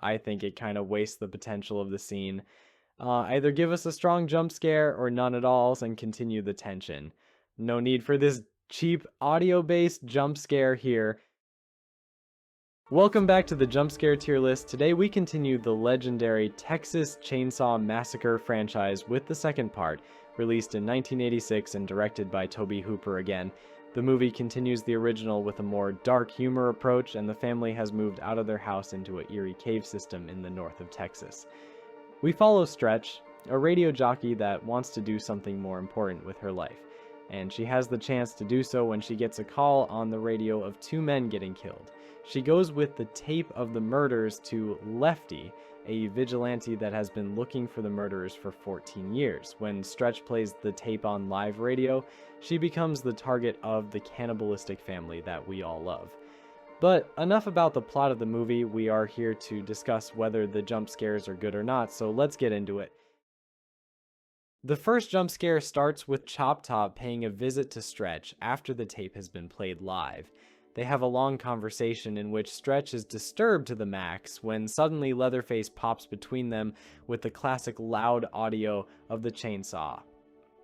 I think it kind of wastes the potential of the scene. Either give us a strong jump scare or none at all and continue the tension. No need for this cheap audio-based jump scare here. Welcome back to the Jump Scare tier list. Today we continue the legendary Texas Chainsaw Massacre franchise with the second part, released in 1986 and directed by Tobe Hooper again. The movie continues the original with a more dark humor approach, and the family has moved out of their house into an eerie cave system in the north of Texas. We follow Stretch, a radio jockey that wants to do something more important with her life, and she has the chance to do so when she gets a call on the radio of two men getting killed. She goes with the tape of the murders to Lefty, a vigilante that has been looking for the murderers for 14 years. When Stretch plays the tape on live radio, she becomes the target of the cannibalistic family that we all love. But enough about the plot of the movie. We are here to discuss whether the jump scares are good or not, so let's get into it. The first jump scare starts with Chop Top paying a visit to Stretch after the tape has been played live. They have a long conversation in which Stretch is disturbed to the max when suddenly Leatherface pops between them with the classic loud audio of the chainsaw.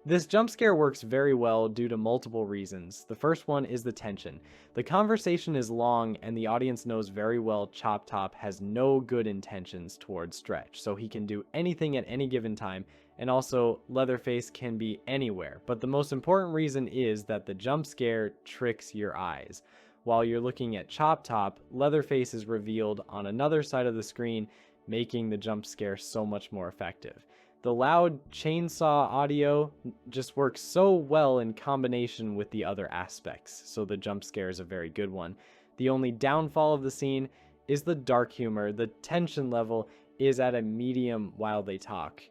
This jump scare works very well due to multiple reasons. The first one is the tension. The conversation is long and the audience knows very well Chop Top has no good intentions towards Stretch, so he can do anything at any given time, and also Leatherface can be anywhere. But the most important reason is that the jump scare tricks your eyes. While you're looking at Chop Top, Leatherface is revealed on another side of the screen, making the jump scare so much more effective. The loud chainsaw audio just works so well in combination with the other aspects, so the jump scare is a very good one. The only downfall of the scene is the dark humor. The tension level is at a medium while they talk.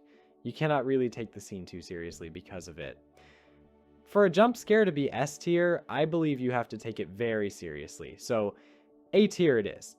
You cannot really take the scene too seriously because of it. For a jump scare to be S tier, I believe you have to take it very seriously. So, A tier it is.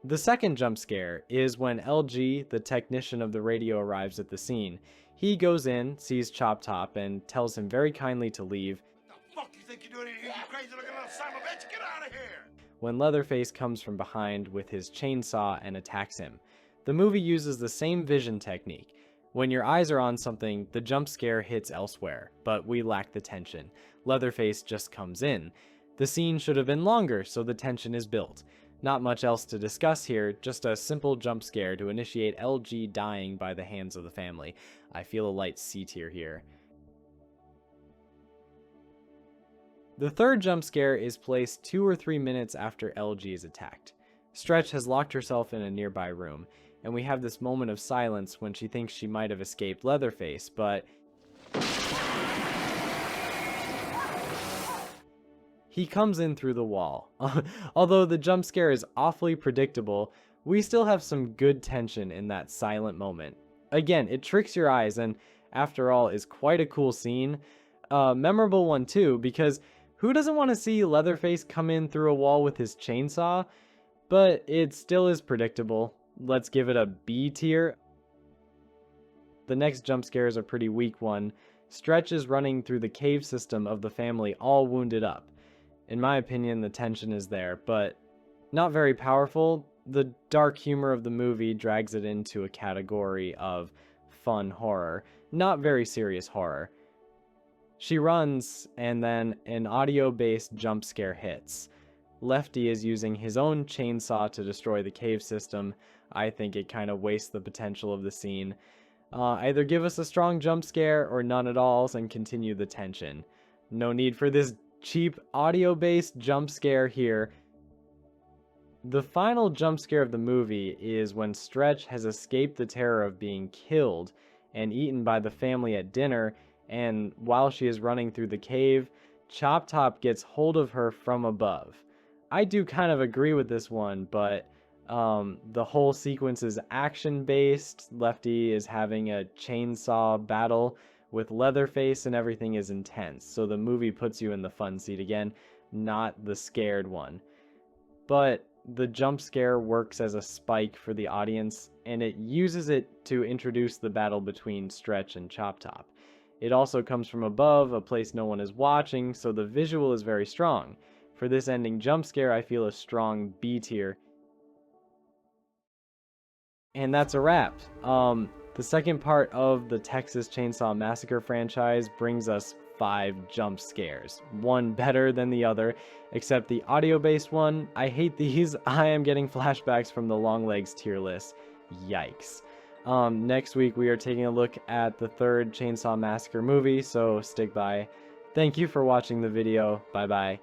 The second jump scare is when LG, the technician of the radio, arrives at the scene. He goes in, sees Chop Top, and tells him very kindly to leave. The fuck you think you're doing here, you crazy looking little son of a bitch? Get out of here! When Leatherface comes from behind with his chainsaw and attacks him. The movie uses the same vision technique. When your eyes are on something, the jump scare hits elsewhere, but we lack the tension. Leatherface just comes in. The scene should have been longer, so the tension is built. Not much else to discuss here, just a simple jump scare to initiate LG dying by the hands of the family. I feel a light C tier here. The third jump scare is placed 2 or 3 minutes after LG is attacked. Stretch has locked herself in a nearby room, and we have this moment of silence when she thinks she might have escaped Leatherface, but he comes in through the wall. Although the jump scare is awfully predictable, we still have some good tension in that silent moment. Again, it tricks your eyes and, after all, is quite a cool scene. Memorable one too, because who doesn't want to see Leatherface come in through a wall with his chainsaw? But it still is predictable. Let's give it a B tier. The next jump scare is a pretty weak one. Stretch is running through the cave system of the family all wounded up. In my opinion, the tension is there, but not very powerful. The dark humor of the movie drags it into a category of fun horror, not very serious horror. She runs, and then an audio-based jump scare hits. Lefty is using his own chainsaw to destroy the cave system. I think it kind of wastes the potential of the scene. Either give us a strong jump scare or none at all and continue the tension. No need for this cheap audio-based jump scare here. The final jump scare of the movie is when Stretch has escaped the terror of being killed and eaten by the family at dinner, and while she is running through the cave, Chop Top gets hold of her from above. I do kind of agree with this one, but the whole sequence is action-based. Lefty is having a chainsaw battle with Leatherface and everything is intense. So the movie puts you in the fun seat again, not the scared one. But the jump scare works as a spike for the audience, and it uses it to introduce the battle between Stretch and Chop Top. It also comes from above, a place no one is watching, so the visual is very strong. For this ending jump scare, I feel a strong B tier. And that's a wrap. The second part of the Texas Chainsaw Massacre franchise brings us 5 jump scares, one better than the other, except the audio-based one. I hate these. I am getting flashbacks from the Long Legs tier list. Yikes. Next week we are taking a look at the 3rd Chainsaw Massacre movie, so stick by. Thank you for watching the video. Bye bye.